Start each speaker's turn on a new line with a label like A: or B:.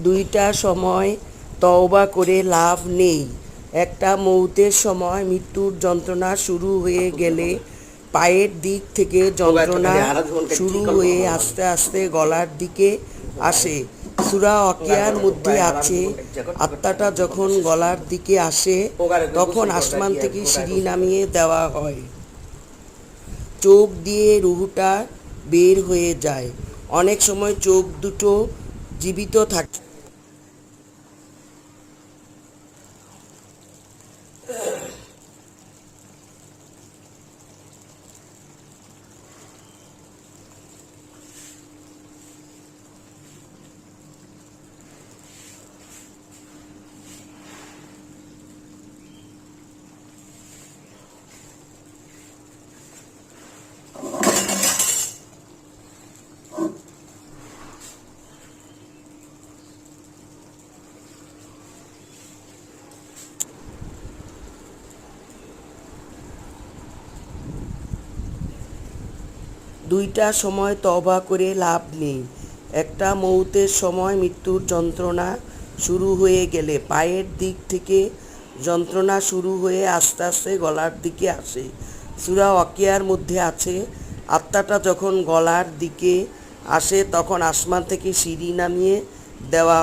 A: দুইটা সময় তওবা করে লাভ নেই। একটা মৌতের সময় মৃত্যুর যন্ত্রণা শুরু হয়ে গেলে পায়ের দিক থেকে যন্ত্রণা শুরু হয়ে আস্তে আস্তে গলার দিকে আসে। সূরা ওয়াকিয়ার মধ্যে আছে, আত্মাটা যখন গলার দিকে আসে তখন আসমান থেকে সিঁড়ি নামিয়ে দেওয়া হয়, চোখ দিয়ে রুহটা বের হয়ে যায়। অনেক সময় চোখ দুটো জীবিত থাকে। দুইটা সময় তওবা করে লাভ নেই। একটা মৌতের সময় মৃত্যুর যন্ত্রণা শুরু হয়ে গেলে পায়ের দিক থেকে যন্ত্রণা শুরু হয়ে আস্তে আস্তে গলার দিকে আসে। সূরা ওয়াকিয়ার মধ্যে আছে, আত্মাটা যখন গলার দিকে আসে তখন আসমান থেকে সিঁড়ি নামিয়ে দেওয়া